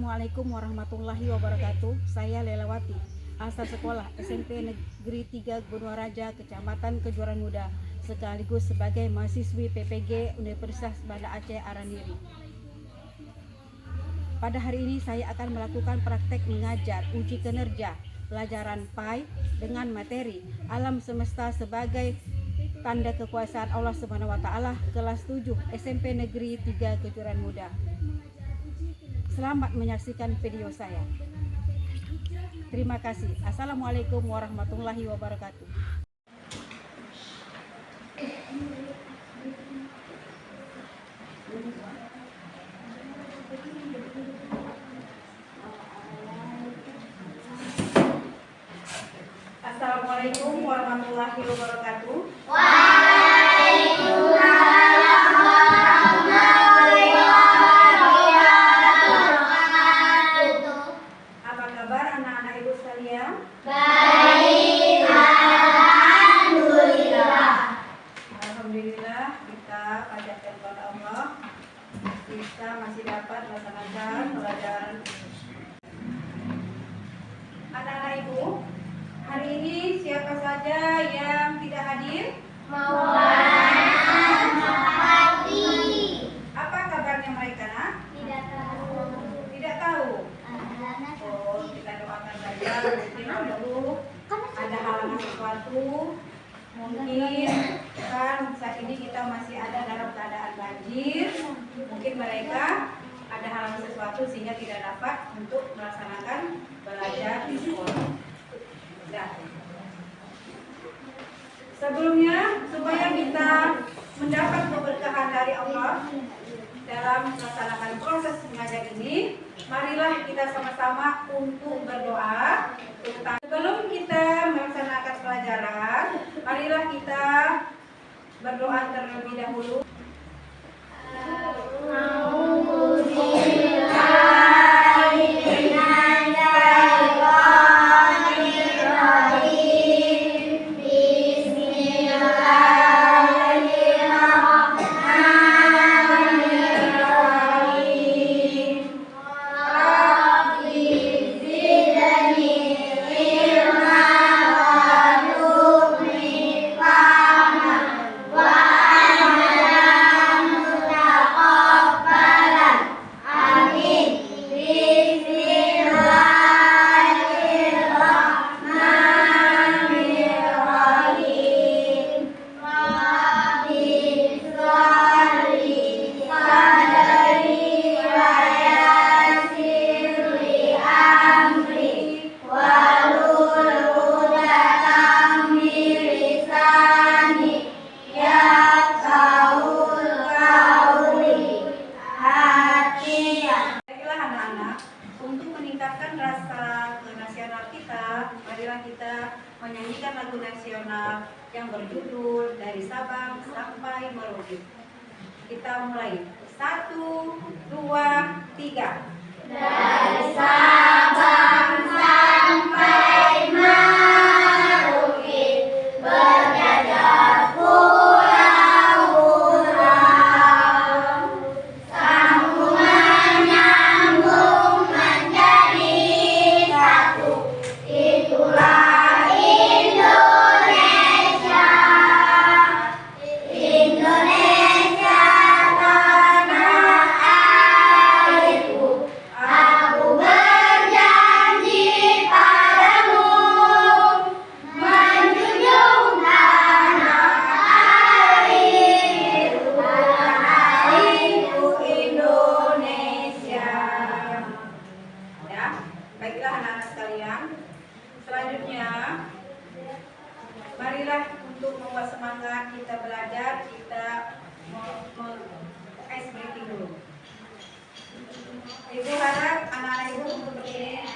Assalamualaikum warahmatullahi wabarakatuh. Saya Lelawati, asal sekolah SMP Negeri 3 Gunung Raja, Kecamatan Kejuaran Muda, sekaligus sebagai mahasiswi PPG Universitas Banda Aceh Arandiri. Pada hari ini saya akan melakukan praktek mengajar uji kinerja pelajaran PAI dengan materi alam semesta sebagai tanda kekuasaan Allah Subhanahu wa taala, kelas 7 SMP Negeri 3 Kejuaran Muda. Selamat menyaksikan video saya. Terima kasih. Assalamualaikum warahmatullahi wabarakatuh. Assalamualaikum warahmatullahi wabarakatuh. Kita masih dapat melaksanakan pelajaran. Anak-anak ibu, hari ini siapa saja yang tidak hadir? Apa kabarnya mereka, nak? Tidak tahu. Oh, kita doakan saja. Mungkin dulu ada halangan sesuatu. Mungkin kan saat ini kita masih ada dalam keadaan banjir. Mungkin mereka ada halangan sesuatu sehingga tidak dapat untuk melaksanakan belajar di sekolah. Nah, sebelumnya supaya kita mendapat keberkahan dari Allah dalam melaksanakan proses mengajar ini, marilah kita sama-sama untuk berdoa. Sebelum kita melaksanakan pelajaran, marilah kita berdoa terlebih dahulu. Marilah kita menyanyikan lagu nasional yang berjudul Dari Sabang Sampai Merauke. Kita mulai. 1, 2, 3. Dari Sabang sampai Merauke, berjajar pulau-pulau, sambungan nyambung menjadi satu. Itulah Indonesia, Indonesia tanah airku. Aku berjanji padamu, menjunjung tanah airku, tanah airku Indonesia. Ya, baiklah anak-anak sekalian. Selanjutnya, marilah untuk membuat semangat kita belajar, kita ice breaking dulu. Ibu harap anak-anak ibu untuk berdiri. Ya.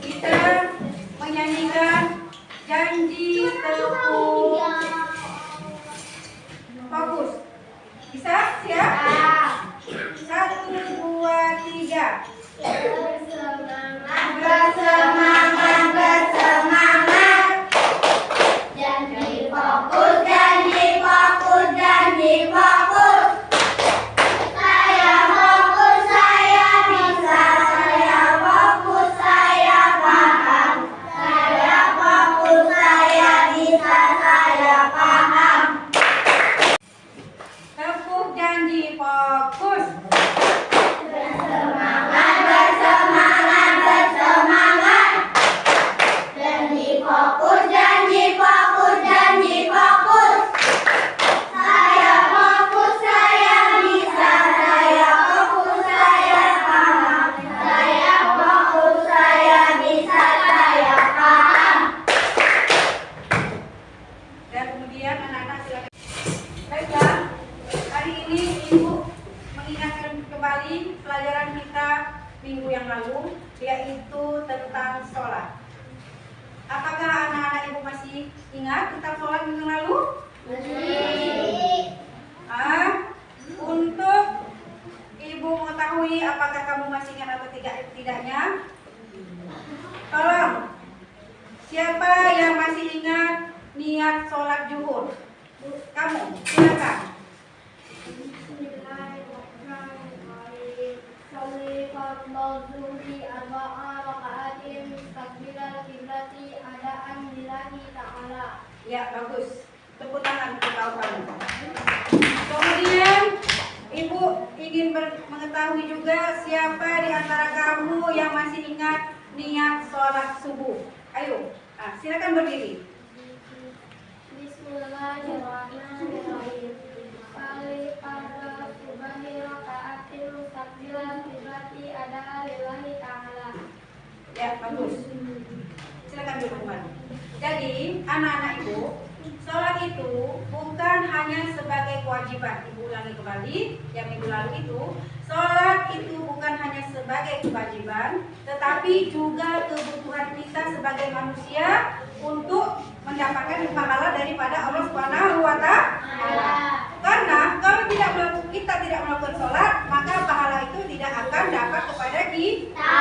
Kita menyanyikan janji teguh. Fokus. Bisa? Siap? 1, 2, 3. Bersemangat, bersemangat. Janji fokus, janji fokus, janji fokus. Saya minggu yang lalu, yaitu tentang sholat. Apakah anak-anak ibu masih ingat tentang sholat minggu yang lalu? Untuk ibu mengetahui apakah kamu masih ingat atau tidaknya, tolong, siapa yang masih ingat niat sholat zuhur? Kamu, silakan. Ya, bagus. Tepuk tangan untuk kamu. Kemudian ibu ingin mengetahui juga siapa di antara kamu yang masih ingat niat sholat subuh. Ayo, silakan berdiri. Bismillahirrahmanirrahim. Pada subahi rakaatin mustakbilan kiblati ada lillahi ta'ala. Ya, bagus. Silakan duduk kembali. Jadi, anak-anak ibu, sholat itu bukan hanya sebagai kewajiban. Ibu ulangi kembali yang minggu lalu itu, sholat itu bukan hanya sebagai kewajiban, tetapi juga kebutuhan kita sebagai manusia untuk mendapatkan pahala daripada Allah Subhanahu wa Ta'ala. Karena kalau kita tidak melakukan sholat, maka pahala itu tidak akan dapat kepada kita.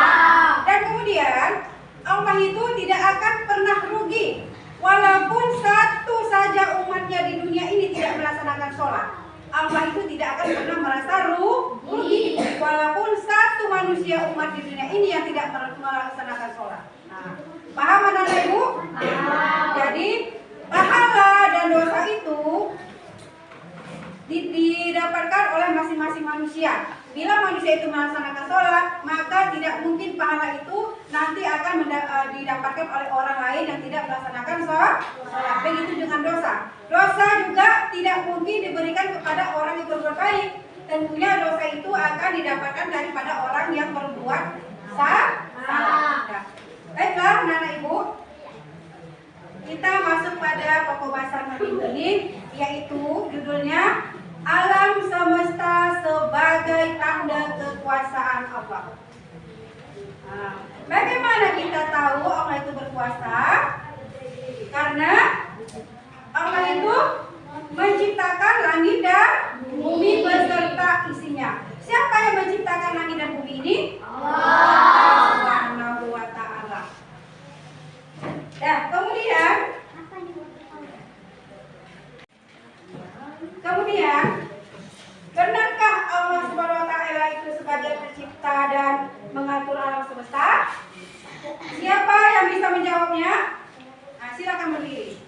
Dan kemudian Allah itu tidak akan pernah rugi, walaupun satu saja umatnya di dunia ini tidak melaksanakan sholat. Allah itu tidak akan pernah merasa rugi, walaupun satu manusia umat di dunia ini yang tidak melaksanakan sholat. Paham anak-anak ibu? Jadi pahala dan dosa itu didapatkan oleh masing-masing manusia. Bila manusia itu melaksanakan sholat, maka tidak mungkin pahala itu nanti akan didapatkan oleh orang lain yang tidak melaksanakan sholat. Begitu dengan dosa. Dosa juga tidak mungkin diberikan kepada orang yang berbuat baik. Tentunya dosa itu akan didapatkan daripada orang yang berbuat salah. Baiklah, anak-anak ibu, kita masuk pada pokok bahasan hari ini, yaitu judulnya Alam semesta sebagai tanda kekuasaan Allah. Bagaimana kita tahu Allah itu berkuasa? Karena Allah itu menciptakan langit dan bumi beserta isinya. Siapa yang menciptakan langit dan bumi ini? Allah Subhanahu wa Ta'ala. Ya, kemudian benarkah Allah Subhanahu wa Ta'ala itu sebagai pencipta dan mengatur alam semesta? Siapa yang bisa menjawabnya? Silakan berdiri.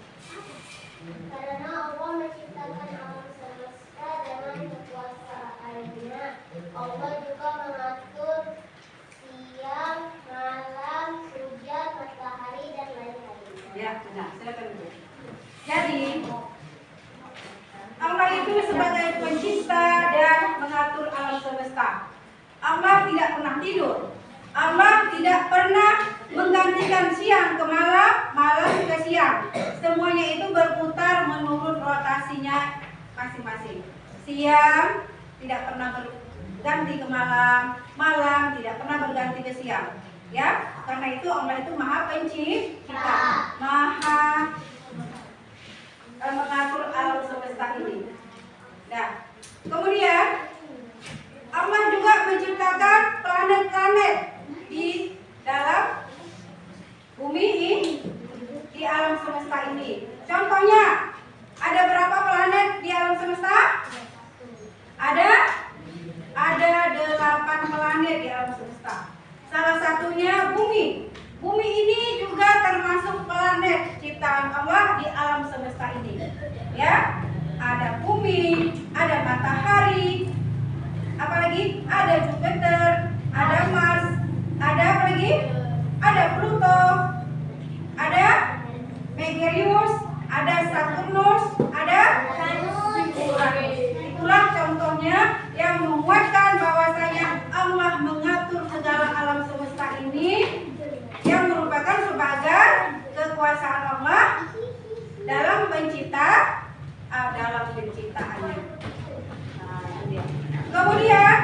Karena Allah menciptakan alam semesta dengan kekuasaannya, Allah juga mengatur siang, malam, hujan, matahari, dan lain-lain. Ya, benar. Silakan berdiri. Jadi, Allah itu sebagai pencipta dan mengatur alam semesta. Allah tidak pernah tidur. Allah tidak pernah menggantikan siang ke malam, malam ke siang. Semuanya itu berputar menurut rotasinya masing-masing. Siang tidak pernah berganti ke malam, malam tidak pernah berganti ke siang. Ya, karena itu Allah itu Maha Pencipta, Maha mengatur alam semesta ini. Nah, kemudian Allah juga menciptakan planet-planet di dalam bumi ini, di alam semesta ini. Contohnya, ada berapa planet di alam semesta? Ada 8 planet di alam semesta. Salah satunya bumi. Bumi ini juga termasuk planet ciptaan Allah di alam semesta ini. Ya, ada bumi, ada matahari, apalagi ada Jupiter, ada Mars, ada apa lagi? Ada Pluto, ada Merkurius, ada Saturnus, ada Uranus. Itulah contohnya yang menguatkan bahwasanya Allah mengatur segala alam semesta ini, yang merupakan sebagai kekuasaan Allah dalam penciptaannya. Kemudian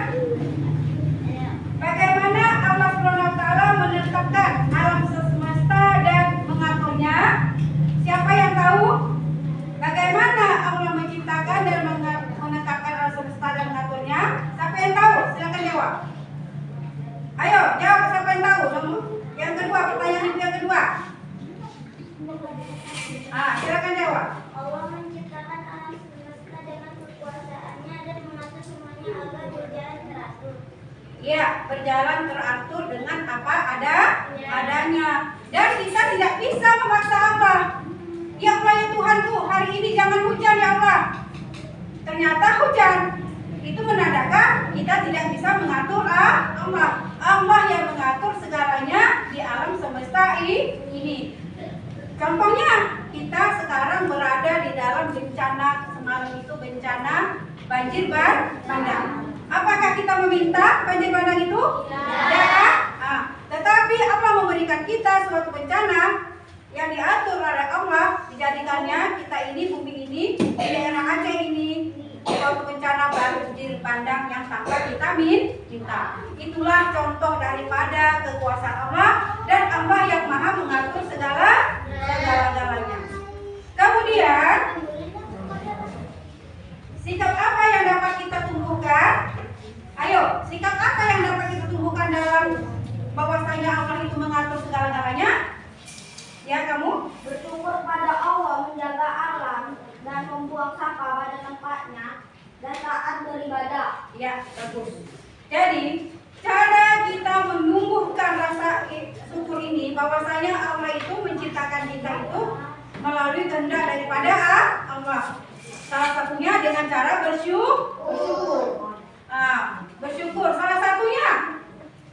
bagaimana Ayo, jawab siapa yang tahu? Yang kedua, pertanyaan ibu yang kedua. Silakan jawab. Allah menciptakan alam semesta dengan kekuasaannya dan mengatur semuanya agar berjalan teratur. Ya, berjalan teratur dengan apa adanya. Dan kita tidak bisa memaksa Allah. Ya Allah ya Tuhanku, hari ini jangan hujan ya Allah. Ternyata hujan. Itu menandakan kita tidak bisa mengatur Allah. Allah yang mengatur segalanya di alam semesta ini. Contohnya, kita sekarang berada di dalam bencana. Semalam itu bencana banjir bandang. Apakah kita meminta banjir bandang itu? Tidak. Tetapi Allah memberikan kita suatu bencana yang diatur oleh Allah, dijadikannya kita ini, bumi ini, di daerah Aceh ini, suatu bencana banjir bandang yang tanpa kita minta. Itulah contoh daripada kekuasaan Allah dan Allah yang maha mengatur segala-galanya. Kemudian, sikap apa yang dapat kita tumbuhkan? Ayo, sikap apa yang dapat kita tumbuhkan dalam bahwasanya Allah itu mengatur segala-galanya? Ya, kamu Bersyukur pada Allah, menjaga alam dan membuang sampah pada tempatnya dan taat beribadah. ya, bagus. Jadi, cara kita menumbuhkan rasa syukur ini bahwasanya Allah itu menciptakan kita itu melalui kehendak daripada Allah. Salah satunya dengan cara bersyukur. Bersyukur. Salah satunya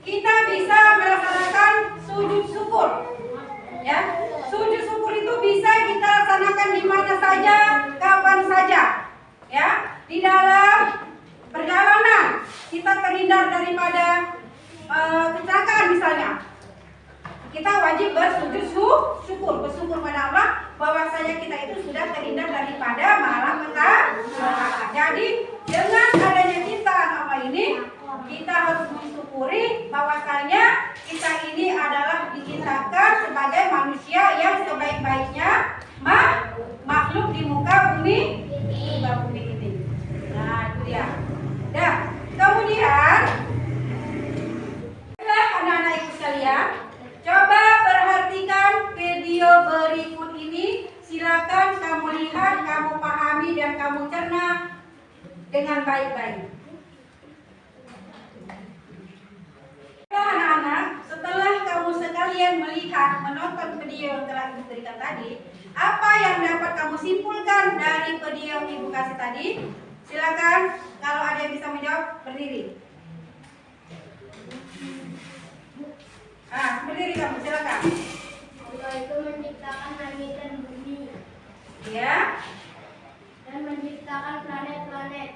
kita bisa melaksanakan sujud syukur. Ya, sujud syukur itu bisa kita laksanakan di mana saja, kapan saja. Ya, di dalam perjalanan kita terhindar daripada kecelakaan misalnya. Kita wajib bersujud syukur, bersyukur pada Allah bahwasanya kita itu sudah terhindar daripada malapetaka. Jadi dengan adanya ciptaan Allah ini, kita harus mensyukuri bahwasanya kita ini adalah diciptakan sebagai manusia yang sebaik-baiknya makhluk di muka bumi ini. Nah, itu dia. Dan kemudian anak-anak ibu sekalian, coba perhatikan video berikut ini. Silakan kamu lihat, kamu pahami dan kamu cerna dengan baik-baik. Anak-anak, setelah kamu sekalian menonton video yang telah ibu berikan tadi, apa yang dapat kamu simpulkan dari video yang ibu kasih tadi? Silakan, kalau ada yang bisa menjawab, berdiri. Berdiri kamu, silakan. Allah itu menciptakan langit dan bumi. Ya. Dan menciptakan planet-planet.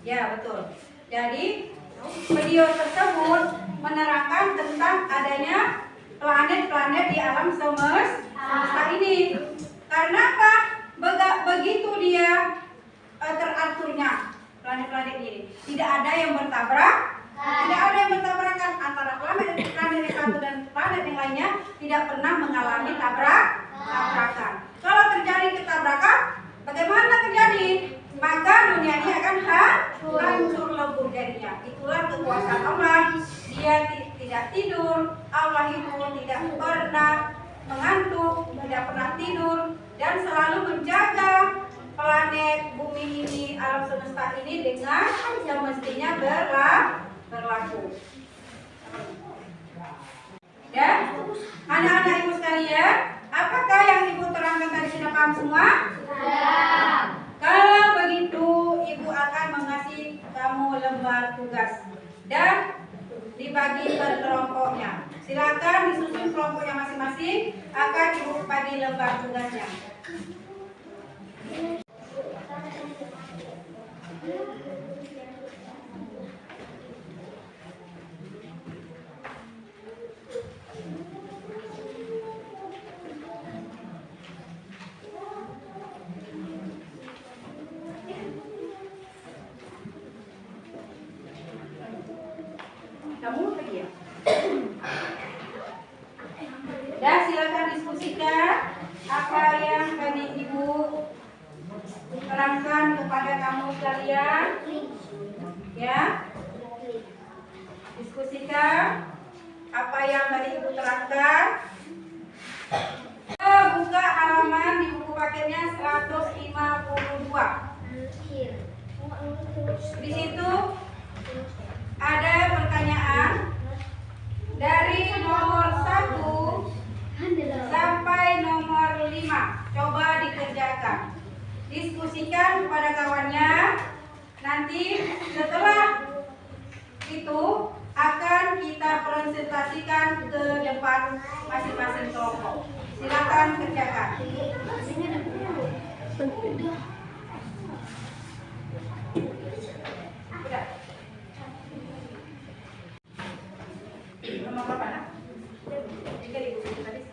Ya, betul. Jadi, video tersebut menerangkan tentang adanya planet-planet di alam semesta ini. Karena apa? Begitu dia teraturnya planet-planet ini. Tidak ada yang bertabrak. Tidak ada yang bertabrakan antara planet yang satu dan planet yang lainnya, tidak pernah mengalami tabrakan. Kalau terjadi ketabrakan, bagaimana terjadi? Maka dunia ini akan hancur lebur jadinya. Itulah kekuasaan Allah. Dia tidak tidur. Allah itu tidak pernah mengantuk, tidak pernah tidur, dan selalu menjaga planet bumi ini, alam semesta ini dengan semestinya berlaku. Dan anak-anak ibu sekalian, apakah yang ibu terangkan tadi sudah paham semua? Kalau begitu, ibu akan mengasih kamu lembar tugas dan dibagi per kelompoknya. Silakan disusun kelompoknya masing-masing, akan ibu bagi lembar tugasnya. Kamu pergi ya? Dan silakan diskusikan apa yang tadi ibu terangkan kepada kamu sekalian, ya. yang tadi Ibu terangkan. Buka halaman di buku paketnya 152. Di situ ada pertanyaan dari nomor 1 sampai nomor 5. Coba dikerjakan. Diskusikan kepada kawannya. Nanti setelah itu akan kita presentasikan ke depan masing-masing kelompok. Silakan kerjakan. Udah. Nomor berapa, Nak? Jika di buku tadi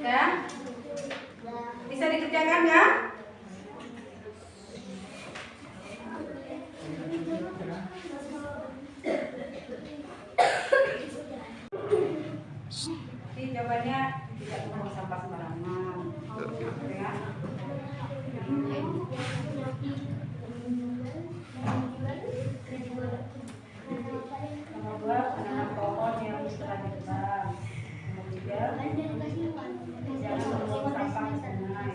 ya? Bisa dikerjakan ya? Jadi jawabannya tidak membuang sampah sembarangan. Ya. Nomor 2, penanam pohon yang telah ditebang. Nomor 3, jangan membuang sampah ke sungai.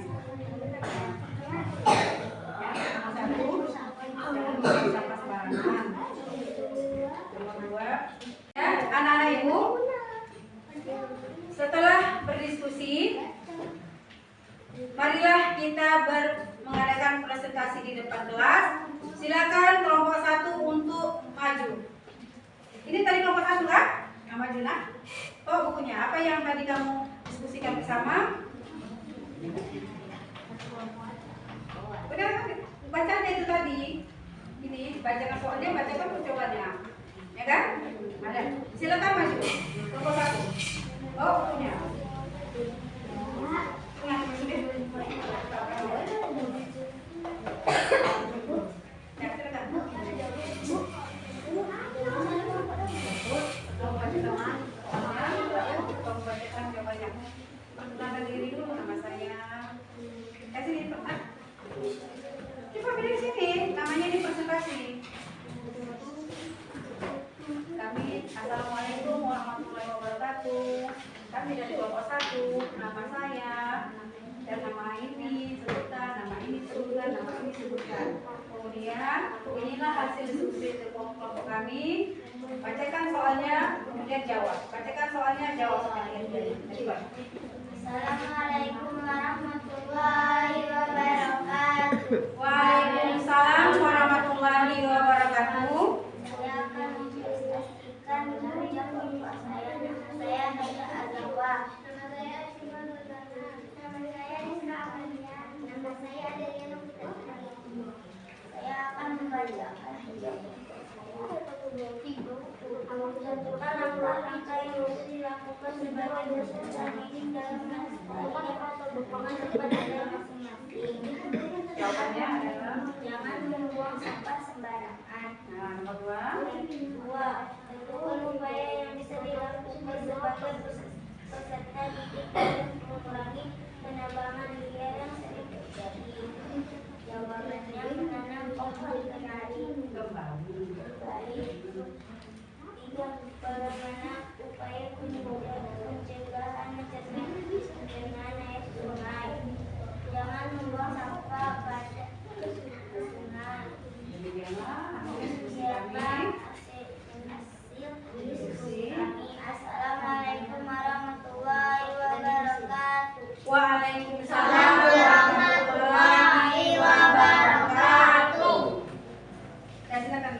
Ya, nomor 1, jangan membuang sampah sembarangan. Nomor 2, ya, anak-anak ibu, setelah berdiskusi, marilah kita mengadakan presentasi di depan kelas. Silakan kelompok 1 untuk maju. Ini tadi kelompok 1 kan? Yang maju nak? Oh, bukunya. Apa yang tadi kamu diskusikan bersama? Udah, bacanya itu tadi. Ini bacakan soalnya, bacakan percobaannya. Ya kan? Ada. Silakan maju. Kelompok 1. Oh, bukunya. Nah, sudah. Ya, silakan. Bacakan jawabannya. Perkenalkan diri dulu, nama saya. Sini, Pak. Coba pilih sini, namanya ini presentasi. Kami, Assalamualaikum warahmatullahi wabarakatuh. Kami dari kelompok 1, nama saya, dan nama ini sebutkan, nama ini sebutkan, nama ini sebutkan. Kemudian, inilah hasil diskusi kelompok kami. Bacakan soalnya, kemudian jawab. Bacakan soalnya, jawab soalnya. Assalamualaikum warahmatullahi wabarakatuh. Waalaikumsalam warahmatullahi wabarakatuh. Saya akan mempresentasikan mengajar kelompok saya. Nama saya Naila Azwa. Nama saya Isma Nurjana. Nama saya Isra Amalia. Nama saya Adriana Putri. Saya akan membacakan menentukan langkah-langkah yang harus dilakukan sebagai dosen dan didik dalam melakukan dukungan kepada masing-masing. Jawabannya adalah Jangan membuang sampah sembarangan. nomor 2. Tentukan upaya yang bisa dilakukan sebagai peserta didik dan mengurangi penebangan liar yang sering kembali. Baik. 3. Bagaimana upaya pencegahan pencernaan air sungai? Jangan membuang sampah pada sungai. Siapa hasil diskusi kami. Assalamualaikum warahmatullahi wabarakatuh. Waalaikumsalam warahmatullahi wabarakatuh. Ya, silakan.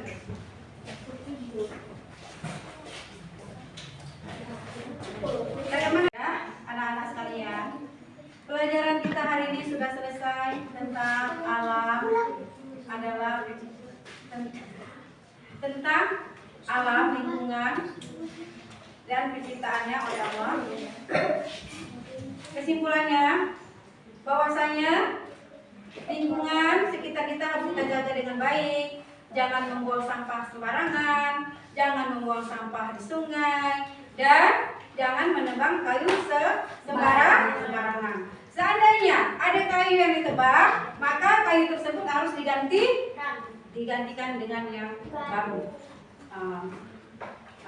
Bagaimana ya, anak-anak sekalian? Pelajaran kita hari ini sudah selesai tentang alam adalah tentang alam lingkungan dan penciptaannya oleh Allah. Kesimpulannya bahwasanya lingkungan sekitar kita harus kita jaga dengan baik. Jangan membuang sampah sembarangan, jangan membuang sampah di sungai, dan jangan menebang kayu sembarangan. Seandainya ada kayu yang ditebang, maka kayu tersebut harus digantikan dengan yang baru.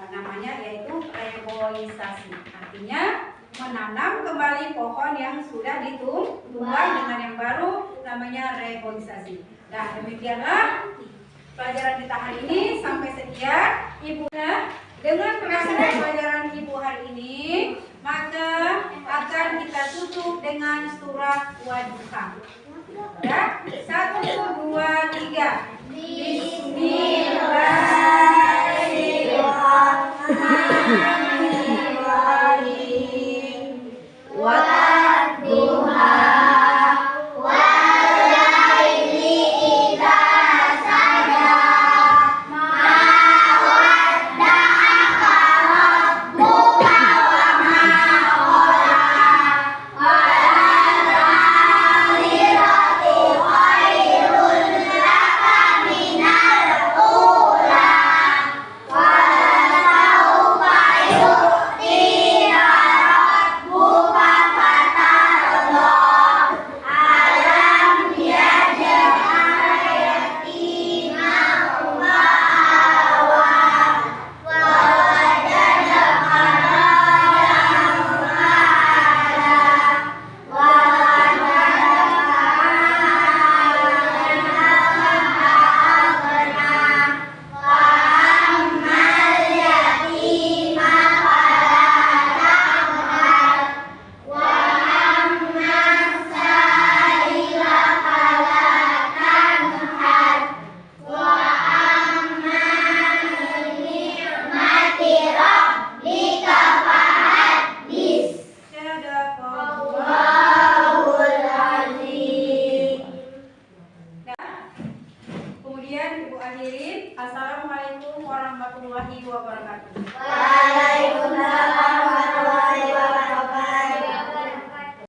Namanya yaitu reboisasi. Artinya menanam kembali pohon yang sudah ditumbuh dengan yang baru, namanya reboisasi. Nah, demikianlah pelajaran kita hari ini. Sampai sekian Ibu. Dengan pelaksanaan pelajaran Ibu hari ini, maka akan kita tutup dengan surat Wadduha. Ya, 1, 2, 3. Bismillahirrahmanirrahim.